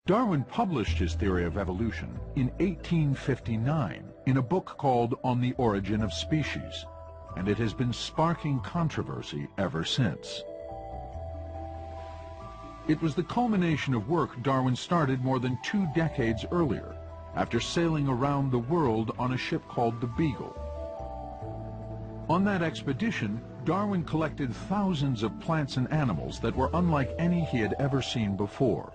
Darwin published his theory of evolution in 1859 in a book called On the Origin of Species, and it has been sparking controversy ever since. It was the culmination of work Darwin started more than 2 decades earlier, after sailing around the world on a ship called the Beagle. On that expedition, Darwin collected thousands of plants and animals that were unlike any he had ever seen before.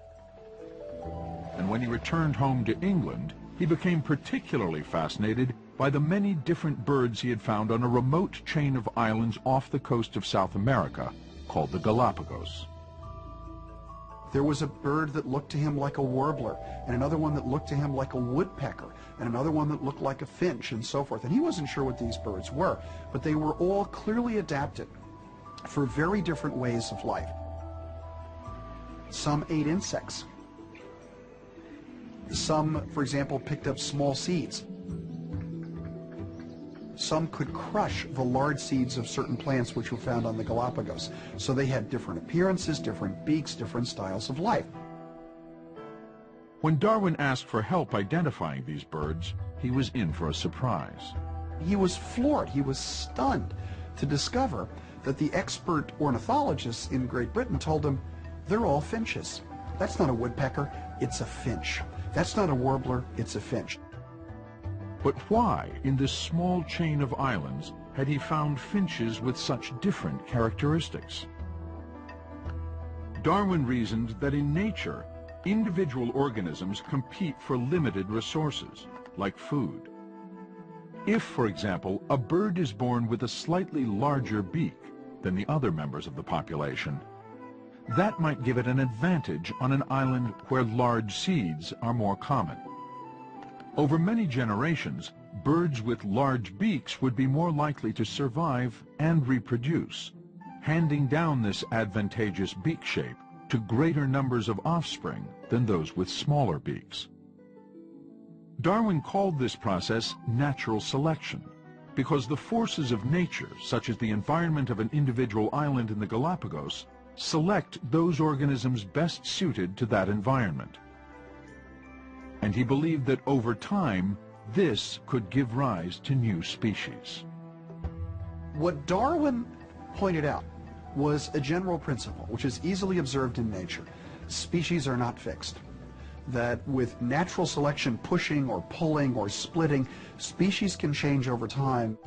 And when he returned home to England, he became particularly fascinated by the many different birds he had found on a remote chain of islands off the coast of South America called the Galapagos. There was a bird that looked to him like a warbler, and another one that looked to him like a woodpecker, and another one that looked like a finch, and so forth. And he wasn't sure what these birds were, but they were all clearly adapted for very different ways of life. Some ate insects. Some, for example, picked up small seeds. Some could crush the large seeds of certain plants which were found on the Galapagos. So they had different appearances, different beaks, different styles of life. When Darwin asked for help identifying these birds, he was in for a surprise. He was floored, he was stunned to discover that the expert ornithologists in Great Britain told him, they're all finches. That's not a woodpecker, it's a finch. That's not a warbler, it's a finch. But why, in this small chain of islands, had he found finches with such different characteristics? Darwin reasoned that in nature, individual organisms compete for limited resources, like food. If, for example, a bird is born with a slightly larger beak than the other members of the population, that might give it an advantage on an island where large seeds are more common. Over many generations, birds with large beaks would be more likely to survive and reproduce, handing down this advantageous beak shape to greater numbers of offspring than those with smaller beaks. Darwin called this process natural selection, because the forces of nature, such as the environment of an individual island in the Galapagos, select those organisms best suited to that environment. And he believed that over time, this could give rise to new species. What Darwin pointed out was a general principle, which is easily observed in nature. Species are not fixed. That with natural selection pushing or pulling or splitting, species can change over time.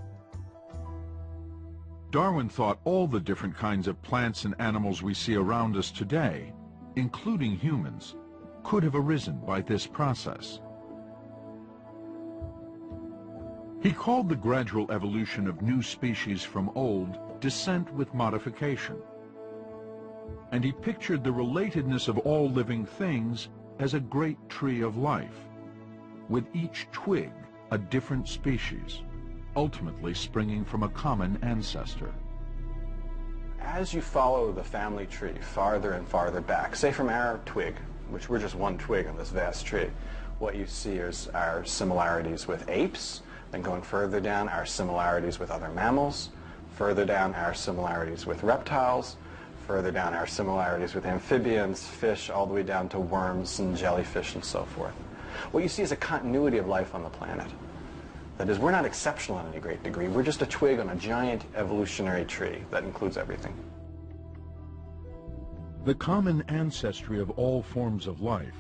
Darwin thought all the different kinds of plants and animals we see around us today, including humans, could have arisen by this process. He called the gradual evolution of new species from old descent with modification. And he pictured the relatedness of all living things as a great tree of life, with each twig a different species, ultimately springing from a common ancestor. As you follow the family tree farther and farther back, say from our twig, which we're just one twig on this vast tree, what you see is our similarities with apes, then going further down, our similarities with other mammals, further down, our similarities with reptiles, further down, our similarities with amphibians, fish, all the way down to worms and jellyfish and so forth. What you see is a continuity of life on the planet. That is, we're not exceptional in any great degree. We're just a twig on a giant evolutionary tree that includes everything. The common ancestry of all forms of life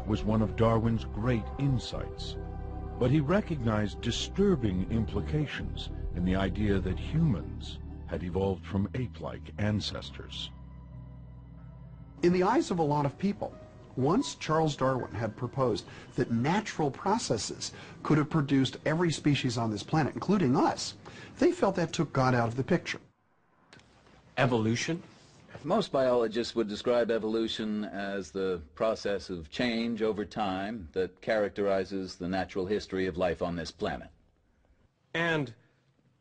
was one of Darwin's great insights, but he recognized disturbing implications in the idea that humans had evolved from ape-like ancestors. In the eyes of a lot of people, once Charles Darwin had proposed that natural processes could have produced every species on this planet, including us, they felt that took God out of the picture. Evolution? Most biologists would describe evolution as the process of change over time that characterizes the natural history of life on this planet. And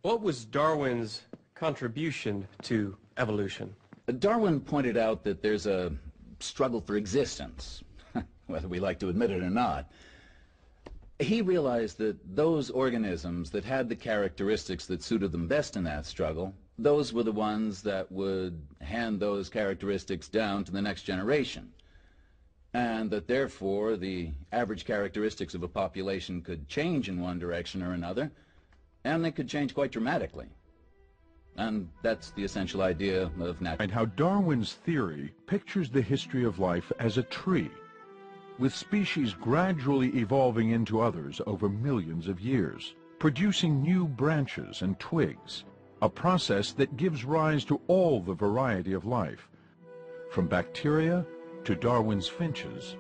what was Darwin's contribution to evolution? Darwin pointed out that there's a struggle for existence, whether we like to admit it or not. He realized that those organisms that had the characteristics that suited them best in that struggle, those were the ones that would hand those characteristics down to the next generation. and that therefore the average characteristics of a population could change in one direction or another, and they could change quite dramatically. And that's the essential idea of natural. And how Darwin's theory pictures the history of life as a tree, with species gradually evolving into others over millions of years, producing new branches and twigs, a process that gives rise to all the variety of life, from bacteria to Darwin's finches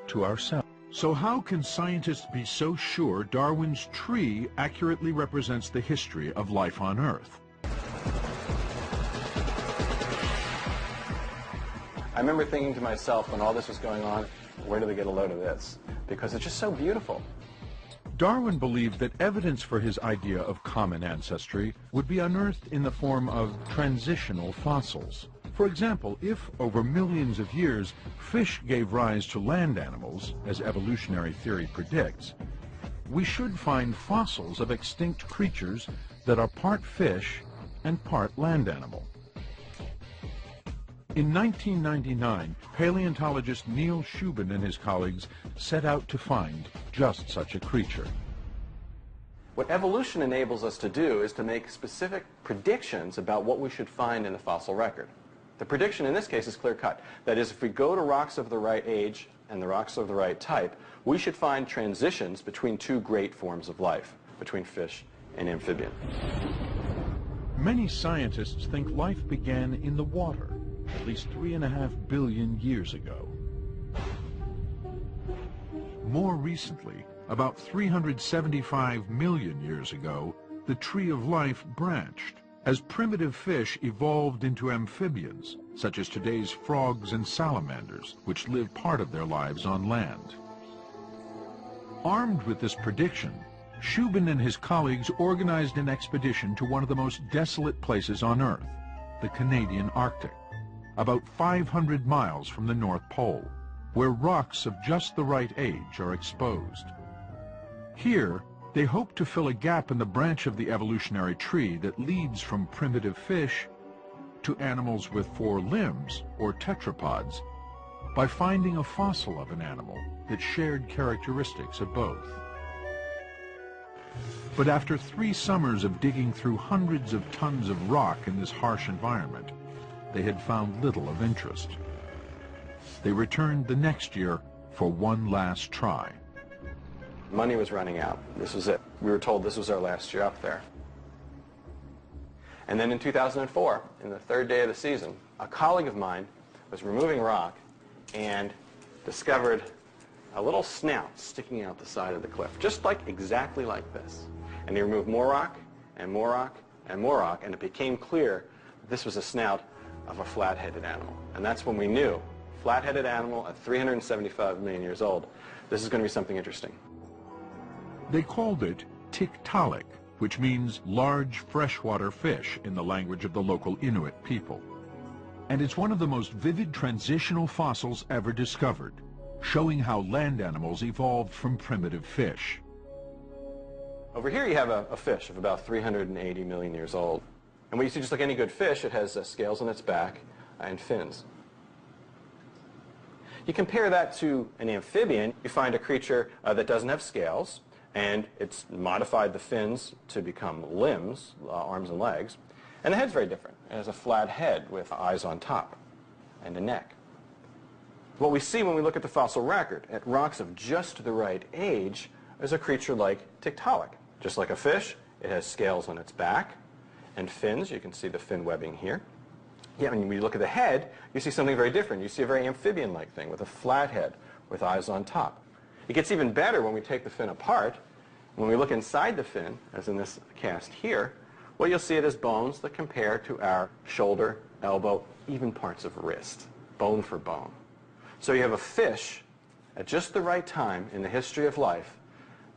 to ourselves. So how can scientists be so sure Darwin's tree accurately represents the history of life on Earth? I remember thinking to myself when all this was going on, where do they get a load of this? Because it's just so beautiful. Darwin believed that evidence for his idea of common ancestry would be unearthed in the form of transitional fossils. For example, if, over millions of years, fish gave rise to land animals, as evolutionary theory predicts, we should find fossils of extinct creatures that are part fish and part land animal. In 1999, paleontologist Neil Shubin and his colleagues set out to find just such a creature. What evolution enables us to do is to make specific predictions about what we should find in the fossil record. The prediction in this case is clear-cut. That is, if we go to rocks of the right age and the rocks of the right type, we should find transitions between two great forms of life, between fish and amphibian. Many scientists think life began in the water, at least 3.5 billion years ago. More recently, about 375 million years ago, the tree of life branched as primitive fish evolved into amphibians, such as today's frogs and salamanders, which live part of their lives on land. Armed with this prediction, Shubin and his colleagues organized an expedition to one of the most desolate places on Earth, the Canadian Arctic, about 500 miles from the North Pole, where rocks of just the right age are exposed. Here, they hope to fill a gap in the branch of the evolutionary tree that leads from primitive fish to animals with 4 limbs, or tetrapods, by finding a fossil of an animal that shared characteristics of both. But after 3 summers of digging through hundreds of tons of rock in this harsh environment, they had found little of interest. They returned the next year for one last try. Money was running out. This was it. We were told this was our last year up there. And then in 2004, in the 3rd day of the season, a colleague of mine was removing rock and discovered a little snout sticking out the side of the cliff, just like exactly like this. And he removed more rock and more rock and more rock, and it became clear this was a snout of a flat-headed animal. And that's when we knew, flat-headed animal at 375 million years old, this is going to be something interesting. They called it Tiktaalik, which means large freshwater fish in the language of the local Inuit people. And it's one of the most vivid transitional fossils ever discovered, showing how land animals evolved from primitive fish. Over here you have a fish of about 380 million years old. And what you see, just like any good fish, it has scales on its back and fins. You compare that to an amphibian, you find a creature that doesn't have scales, and it's modified the fins to become limbs, arms and legs, and the head's very different. It has a flat head with eyes on top and a neck. What we see when we look at the fossil record, at rocks of just the right age, is a creature like Tiktaalik. Just like a fish, it has scales on its back and fins. You can see the fin webbing here. Yeah, when you look at the head, you see something very different. You see a very amphibian-like thing with a flat head with eyes on top. It gets even better when we take the fin apart. When we look inside the fin, as in this cast here, well, you'll see it as bones that compare to our shoulder, elbow, even parts of wrist, bone for bone. So you have a fish at just the right time in the history of life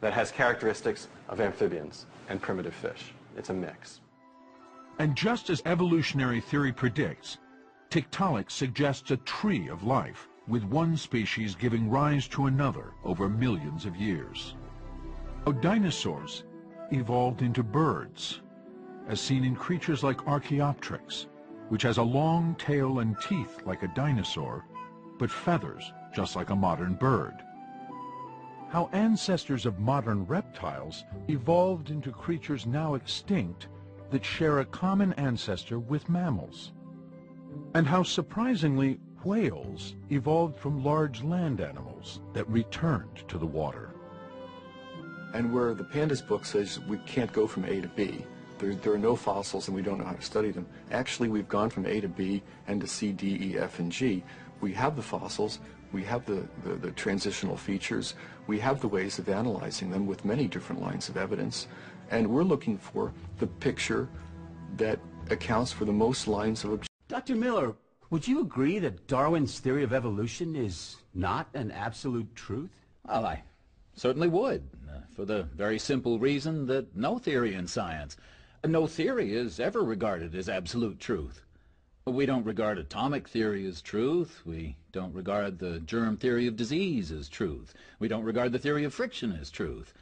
that has characteristics of amphibians and primitive fish. It's a mix. And just as evolutionary theory predicts, Tiktaalik suggests a tree of life, with one species giving rise to another over millions of years. How dinosaurs evolved into birds, as seen in creatures like Archaeopteryx, which has a long tail and teeth like a dinosaur, but feathers just like a modern bird. How ancestors of modern reptiles evolved into creatures now extinct that share a common ancestor with mammals. And how surprisingly whales evolved from large land animals that returned to the water. And where the pandas book says we can't go from A to B, there are no fossils and we don't know how to study them. Actually, we've gone from A to B and to C, D, E, F, and G. We have the fossils, we have the transitional features, we have the ways of analyzing them with many different lines of evidence, and we're looking for the picture that accounts for the most lines of Dr. Miller, would you agree that Darwin's theory of evolution is not an absolute truth? Well, I certainly would, for the very simple reason that no theory in science, no theory is ever regarded as absolute truth. We don't regard atomic theory as truth. We don't regard the germ theory of disease as truth. We don't regard the theory of friction as truth.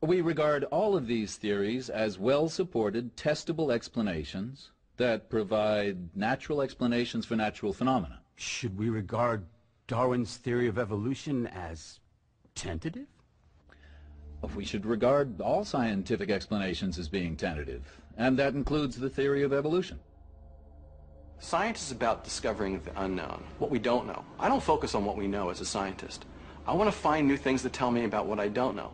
We regard all of these theories as well-supported, testable explanations that provide natural explanations for natural phenomena. Should we regard Darwin's theory of evolution as tentative? We should regard all scientific explanations as being tentative, and that includes the theory of evolution. Science is about discovering the unknown, what we don't know. I don't focus on what we know as a scientist. I want to find new things that tell me about what I don't know.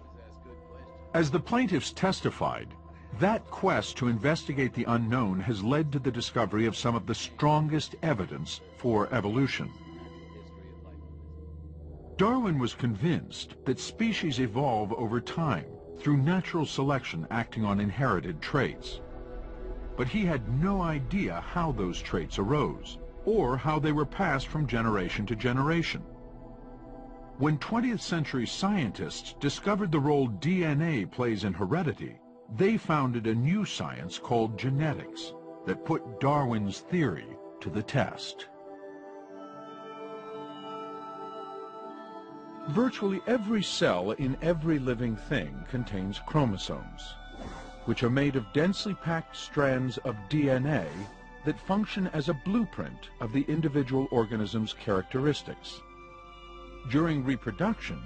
As the plaintiffs testified, that quest to investigate the unknown has led to the discovery of some of the strongest evidence for evolution. Darwin was convinced that species evolve over time through natural selection acting on inherited traits. But he had no idea how those traits arose, or how they were passed from generation to generation. When 20th century scientists discovered the role DNA plays in heredity, they founded a new science called genetics that put Darwin's theory to the test. Virtually every cell in every living thing contains chromosomes, which are made of densely packed strands of DNA that function as a blueprint of the individual organism's characteristics. During reproduction,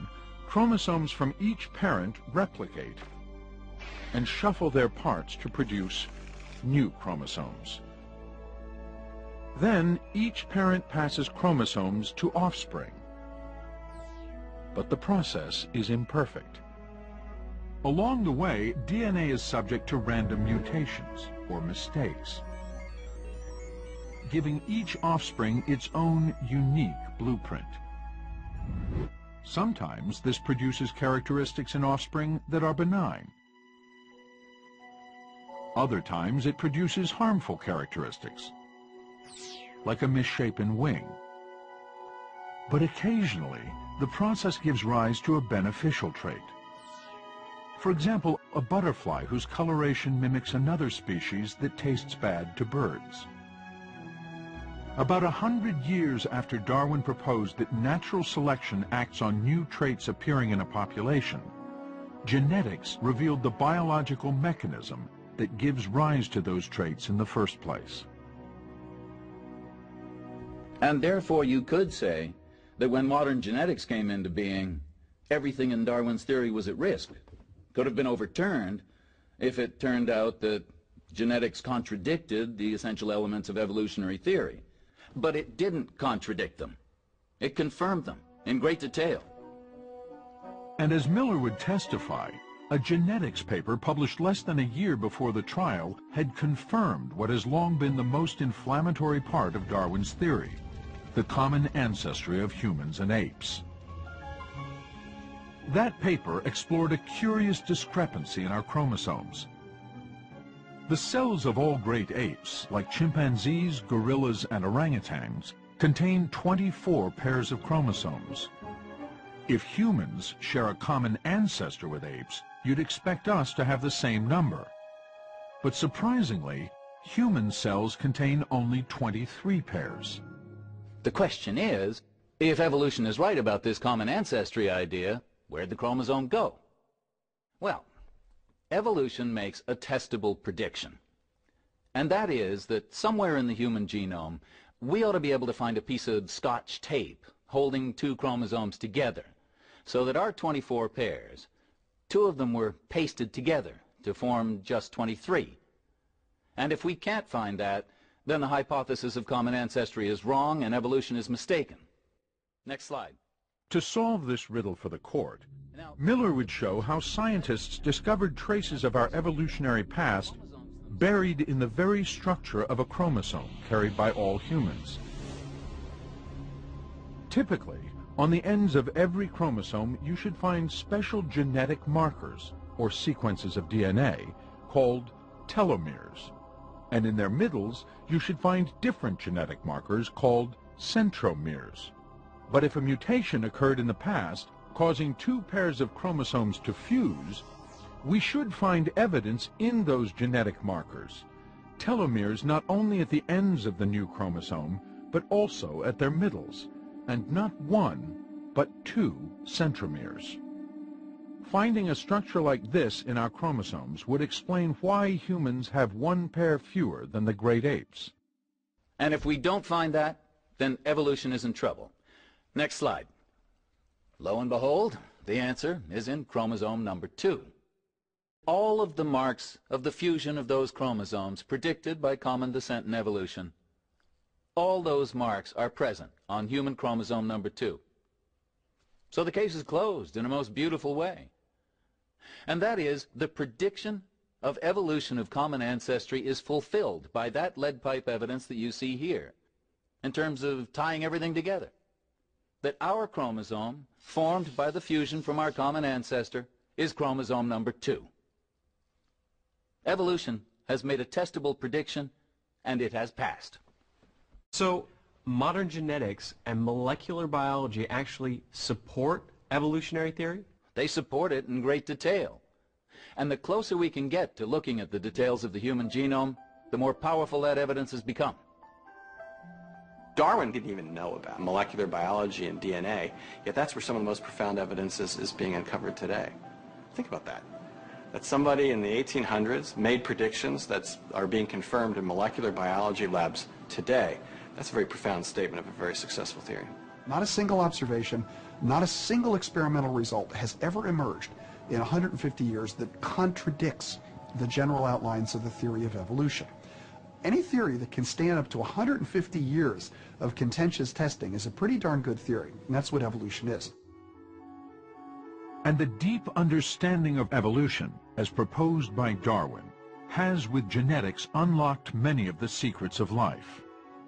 chromosomes from each parent replicate and shuffle their parts to produce new chromosomes. Then each parent passes chromosomes to offspring. But the process is imperfect. Along the way, DNA is subject to random mutations or mistakes, giving each offspring its own unique blueprint. Sometimes this produces characteristics in offspring that are benign. Other times it produces harmful characteristics, like a misshapen wing. But occasionally, the process gives rise to a beneficial trait. For example, a butterfly whose coloration mimics another species that tastes bad to birds. About 100 years after Darwin proposed that natural selection acts on new traits appearing in a population, genetics revealed the biological mechanism that gives rise to those traits in the first place. And therefore you could say that when modern genetics came into being, everything in Darwin's theory was at risk, could have been overturned if it turned out that genetics contradicted the essential elements of evolutionary theory. But it didn't contradict them. It confirmed them in great detail. And as Miller would testify, a genetics paper published less than a year before the trial had confirmed what has long been the most inflammatory part of Darwin's theory: the common ancestry of humans and apes. That paper explored a curious discrepancy in our chromosomes. The cells of all great apes, like chimpanzees, gorillas, and orangutans, contain 24 pairs of chromosomes. If humans share a common ancestor with apes, you'd expect us to have the same number. But surprisingly, human cells contain only 23 pairs. The question is, if evolution is right about this common ancestry idea, where'd the chromosome go? Well, evolution makes a testable prediction. And that is that somewhere in the human genome, we ought to be able to find a piece of Scotch tape holding 2 chromosomes together, so that our 24 pairs, 2 of them were pasted together to form just 23. And if we can't find that, then the hypothesis of common ancestry is wrong and evolution is mistaken. Next slide. To solve this riddle for the court, Miller would show how scientists discovered traces of our evolutionary past buried in the very structure of a chromosome carried by all humans. Typically, on the ends of every chromosome, you should find special genetic markers, or sequences of DNA, called telomeres. And in their middles, you should find different genetic markers called centromeres. But if a mutation occurred in the past, causing 2 pairs of chromosomes to fuse, we should find evidence in those genetic markers, telomeres not only at the ends of the new chromosome, but also at their middles, and not 1, but 2 centromeres. Finding a structure like this in our chromosomes would explain why humans have 1 pair fewer than the great apes. And if we don't find that, then evolution is in trouble. Next slide. Lo and behold, the answer is in chromosome number 2. All of the marks of the fusion of those chromosomes predicted by common descent in evolution, all those marks are present on human chromosome number 2. So the case is closed in a most beautiful way. And that is, the prediction of evolution of common ancestry is fulfilled by that lead pipe evidence that you see here, in terms of tying everything together. That our chromosome, formed by the fusion from our common ancestor, is chromosome number 2. Evolution has made a testable prediction, and it has passed. So, modern genetics and molecular biology actually support evolutionary theory? They support it in great detail. And the closer we can get to looking at the details of the human genome, the more powerful that evidence has become. Darwin didn't even know about molecular biology and DNA, yet that's where some of the most profound evidence is being uncovered today. Think about that. That somebody in the 1800s made predictions that are being confirmed in molecular biology labs today. That's a very profound statement of a very successful theory. Not a single observation, not a single experimental result has ever emerged in 150 years that contradicts the general outlines of the theory of evolution. Any theory that can stand up to 150 years of contentious testing is a pretty darn good theory, and that's what evolution is. And the deep understanding of evolution, as proposed by Darwin, has with genetics unlocked many of the secrets of life.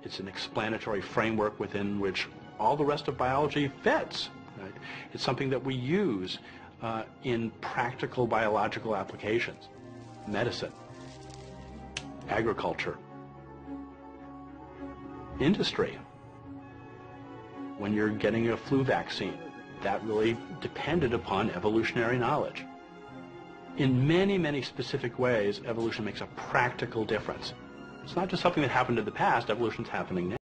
It's an explanatory framework within which all the rest of biology fits. Right? It's something that we use in practical biological applications. Medicine, agriculture, industry. When you're getting a flu vaccine, that really depended upon evolutionary knowledge. In many, many specific ways, evolution makes a practical difference. It's not just something that happened in the past, evolution's happening now.